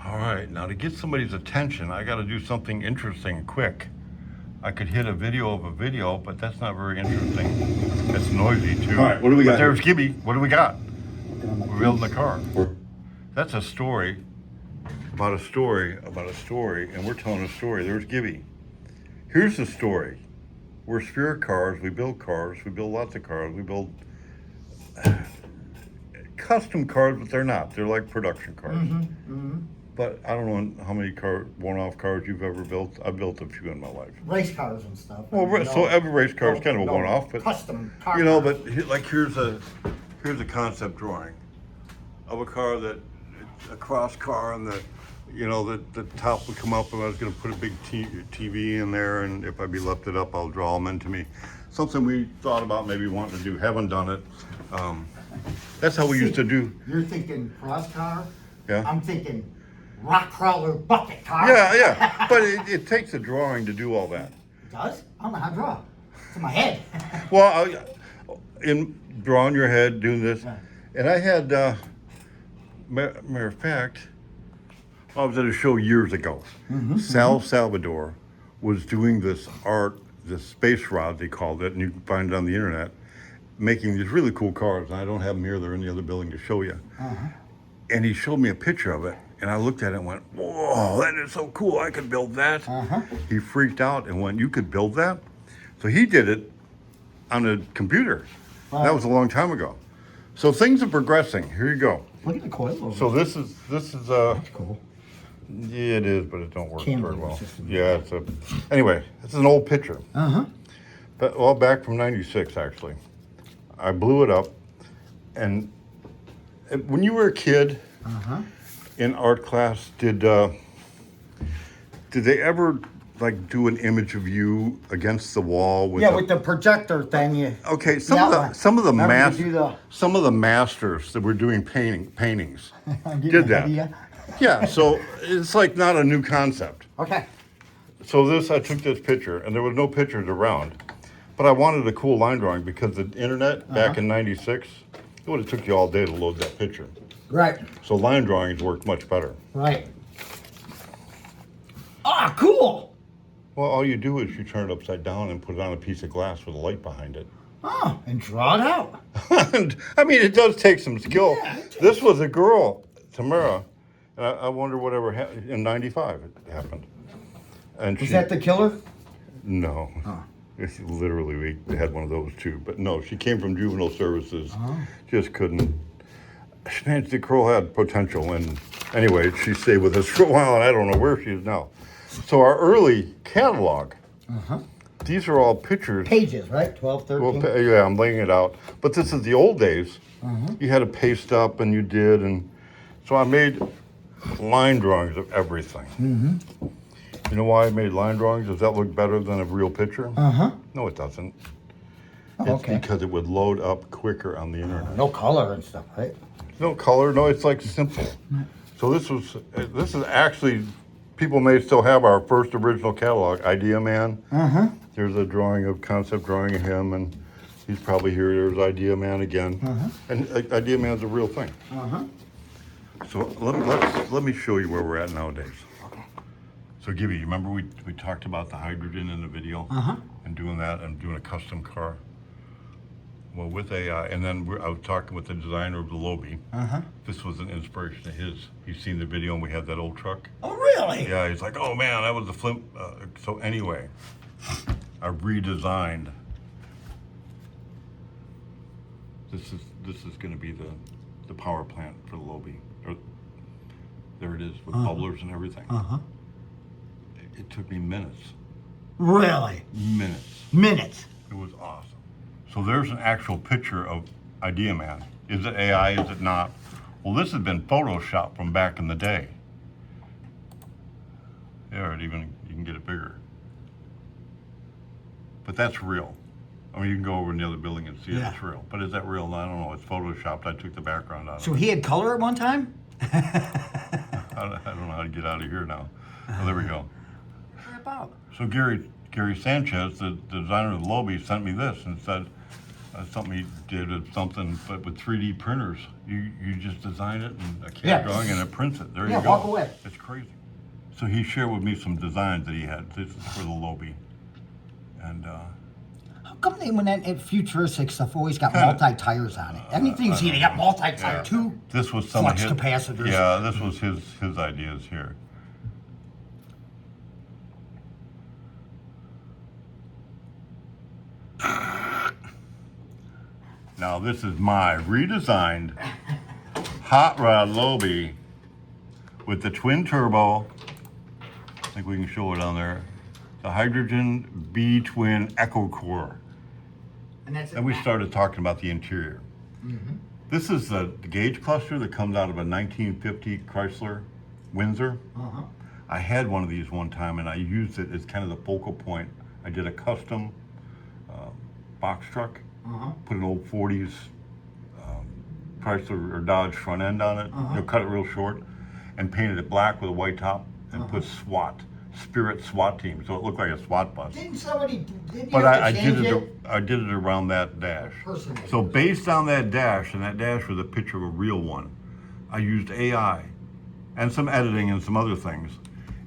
All right, now to get somebody's attention, I got to do something interesting and quick. I could hit a video of a video, but that's not very interesting. It's noisy too. All right, what do we got But there's here? Gibby. What do we got? We're building the car. That's a story about a story about a story, and we're telling a story. There's Gibby. Here's the story. We're Spirit Cars. We build cars. We build lots of cars. We build custom cars, but they're not. They're like production cars. But I don't know how many one-off cars you've ever built. I've built a few in my life. Race cars and stuff. Well, so every race car is kind of a one-off, but custom car. you know, but like here's a concept drawing of a car that a cross car, and the top would come up, and I was going to put a big TV in there, and if I'd be left it up, I'll draw them into me. Something we thought about maybe wanting to do, haven't done it. That's how we used to do. You're thinking cross car. Yeah. I'm thinking rock crawler bucket car. Yeah, but it takes a drawing to do all that. It does? I don't know how to draw. It's in my head. Well, in drawing your head, doing this, Yeah. and I had, matter of fact, I was at a show years ago. Sal Salvador was doing this art, this space rod they called it, and you can find it on the internet, making these really cool cars. And I don't have them here; they're in the other building to show you. And he showed me a picture of it, and I looked at it and went, "Whoa, that is so cool! I could build that." He freaked out and went, "You could build that?" So he did it on a computer. That was a long time ago. So things are progressing. Here you go. Look at the coil. So this is That's cool. yeah, it is, but it don't work Camera very well. system. Yeah, anyway, this is an old picture. But well, back from '96 actually. I blew it up, and when you were a kid in art class, did they ever like do an image of you against the wall with Yeah, with the projector thing. You. Okay, some of the masters that were doing paintings Get did an that. idea? Yeah, so it's like not a new concept. Okay. So I took this picture, and there was no pictures around, but I wanted a cool line drawing because the internet back in '96, it would have took you all day to load that picture. Right. So line drawings worked much better. Right. Ah, cool. Well, all you do is you turn it upside down and put it on a piece of glass with a light behind it. Oh, and draw it out. And, I mean, it does take some skill. Yeah, it This was a girl, Tamara, and I wonder whatever happened. In '95 it happened. And Is that the killer? No. It's literally, we had one of those too. But no, she came from juvenile services. Just couldn't. Nancy Kroll had potential. And anyway, she stayed with us for a while, and I don't know where she is now. So our early catalog, these are all pictures. Pages, right? 12, 13. Well, yeah, I'm laying it out. But this is the old days. You had to paste up, and you did. And so I made line drawings of everything. You know why I made line drawings? Does that look better than a real picture? No, it doesn't. Oh, It's okay. because it would load up quicker on the internet. No color and stuff, right? No color, no, it's like simple. So this is actually, people may still have our first original catalog, Idea Man. There's a concept drawing of him, and he's probably here. There's Idea Man again. And Idea Man's a real thing. So let me show you where we're at nowadays. So Gibby, you remember we talked about the hydrogen in the video? And doing that and doing a custom car? Well, with AI, and then I was talking with the designer of the Lobi. This was an inspiration of his. He's seen the video, and we had that old truck. Oh, really? Yeah, he's like, oh man, that was the flip. So anyway, I redesigned. This is going to be the power plant for the Lobi. There it is with bubblers and everything. It took me minutes. Really? Minutes. Minutes. It was awesome. So there's an actual picture of Idea Man. Is it AI? Is it not? Well, this has been Photoshopped from back in the day. Yeah, you can get it bigger. But that's real. I mean, you can go over in the other building and see it's real. But is that real? I don't know. It's Photoshopped. I took the background out of it. So he had color at one time? I don't know how to get out of here now. Oh, there we go. What about? So Gary Sanchez, the designer of the Lobi, sent me this and said, something he did with something, but with 3D printers. You just design it and a CAD Yeah. drawing and it prints it. There Yeah, you go. walk away. It's crazy. So he shared with me some designs that he had. This is for the Lobi. And How come they, when that futuristic stuff always got Kinda- multi-tires on it? Anything you see, they got multi-tire, yeah, two this was some flux of his, capacitors. Yeah, this was his ideas here. Now this is my redesigned hot rod Lobi with the twin turbo. I think we can show it on there. The hydrogen B twin Echo Core. And that's Then we started talking about the interior. This is the gauge cluster that comes out of a 1950 Chrysler Windsor. I had one of these one time and I used it as kind of the focal point. I did a custom box truck, put an old 40s Chrysler or Dodge front end on it, cut it real short, and painted it black with a white top and put Spirit SWAT team, so it looked like a SWAT bus. Didn't somebody, didn't you But have to I change did it? it. I did it around that dash. Personally. So based on that dash, and that dash was a picture of a real one, I used AI and some editing and some other things.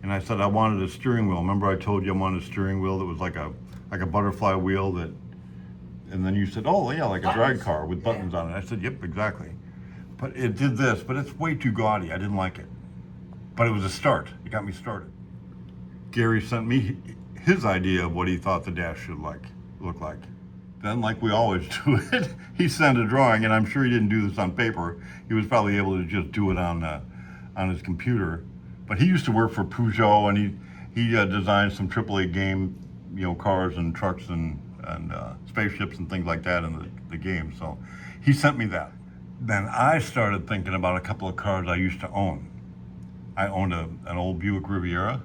And I said I wanted a steering wheel. Remember I told you I wanted a steering wheel that was like a butterfly wheel that. And then you said, oh yeah, like a drag Buttons. car with buttons on it. I said, yep, exactly. But it did this, but it's way too gaudy. I didn't like it. But it was a start. It got me started. Gary sent me his idea of what he thought the dash should look like. Then, like we always do it, he sent a drawing, and I'm sure he didn't do this on paper. He was probably able to just do it on his computer. But he used to work for Peugeot, and he designed some AAA game, cars and trucks and spaceships and things like that in the game. So he sent me that. Then I started thinking about a couple of cars I used to own. I owned an old Buick Riviera,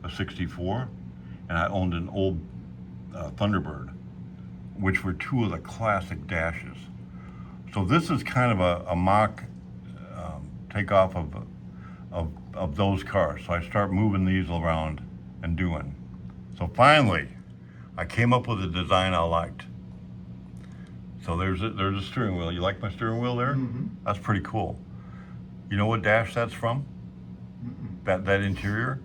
a 64, and I owned an old Thunderbird, which were two of the classic dashes. So this is kind of a mock takeoff of those cars. So I start moving these around and doing. So finally, I came up with a design I liked. So there's a steering wheel. You like my steering wheel there? That's pretty cool. You know what dash that's from? That interior?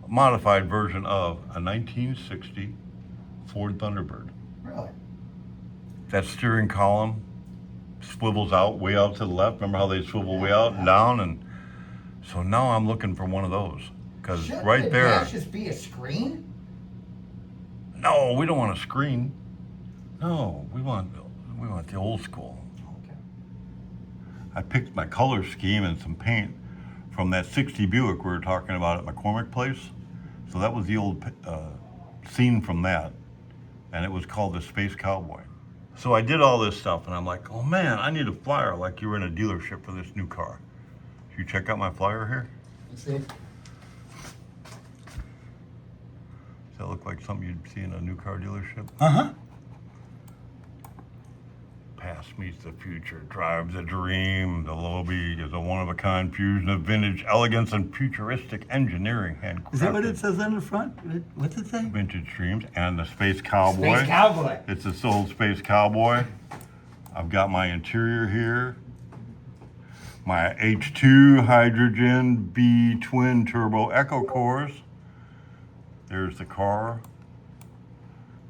A modified version of a 1960 Ford Thunderbird. Really? That steering column swivels out way out to the left. Remember how they swivel way out and down? And so now I'm looking for one of those. Because Shouldn't right the there. dash just be a screen? No, we don't want a screen. No, we want the old school. Okay. I picked my color scheme and some paint from that 60 Buick we were talking about at McCormick Place. So that was the old scene from that. And it was called the Space Cowboy. So I did all this stuff and I'm like, oh man, I need a flyer like you were in a dealership for this new car. Should you check out my flyer here? Let's see. Does that look like something you'd see in a new car dealership? Past meets the future, drives a dream. The Lobi is a one-of-a-kind fusion of vintage elegance and futuristic engineering. Handcrafted Is that what it says on the front? What's it say? vintage dreams and the Space Cowboy. Space Cowboy. It's this old Space Cowboy. I've got my interior here. My H2 hydrogen B twin turbo Echo cores. There's the car.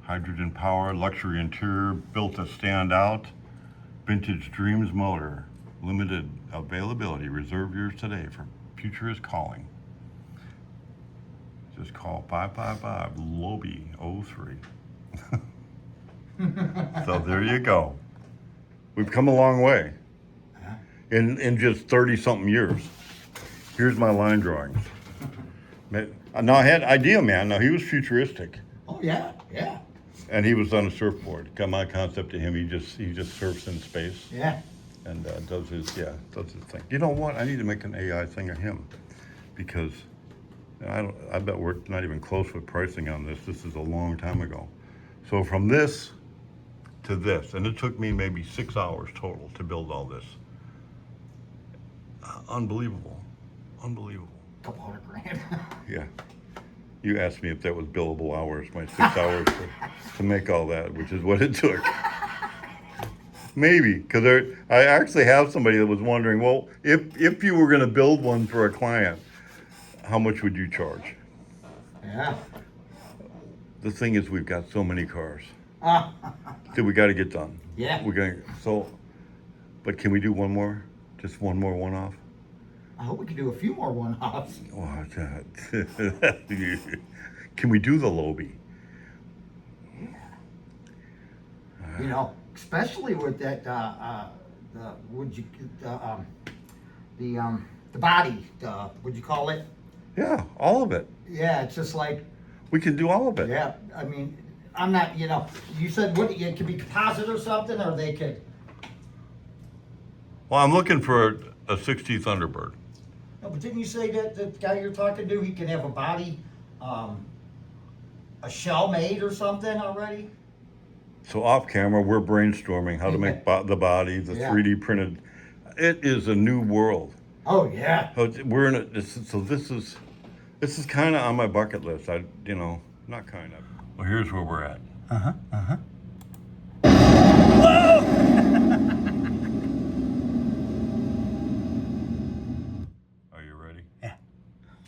Hydrogen power, luxury interior, built to stand out. Vintage Dreams motor, limited availability. Reserve yours today for Future is Calling. Just call 555 Lobi 03. So there you go. We've come a long way in just 30-something years. Here's my line drawings. Now I had Idea Man. Now he was futuristic. Oh yeah, yeah, And he was on a surfboard. Got my concept to him. He just surfs in space yeah. and does his thing. You know what? I need to make an AI thing of him because I bet we're not even close with pricing on this. This is a long time ago. So from this to this, and it took me maybe 6 hours total to build all this. Unbelievable. $200,000. Yeah. You asked me if that was billable hours, my 6 hours to make all that, which is what it took. Maybe, because I actually have somebody that was wondering, well, if you were going to build one for a client, how much would you charge? Yeah. The thing is, we've got so many cars Ah, that we got to get done. Yeah. But can we do one more? Just one more one-off? I hope we can do a few more one-offs. Oh, God. Can we do the Lobie? You know, especially with that, the body, what'd you call it? Yeah, all of it. Yeah, it's just like, We can do all of it. yeah, I mean, I'm not, you know, you said what, it could be composite or something, or they could, Well, I'm looking for a 60 Thunderbird. no, but didn't you say that the guy you're talking to, he can have a body, a shell made or something already? So off camera, we're brainstorming how to make the body, the Yeah. 3D printed. It is a new world. Oh, yeah. We're in a, this is kind of on my bucket list. Not kind of. Well, here's where we're at. Are you ready?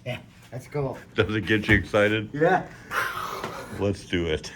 Yeah, let's go. Does it get you excited? Yeah. Let's do it.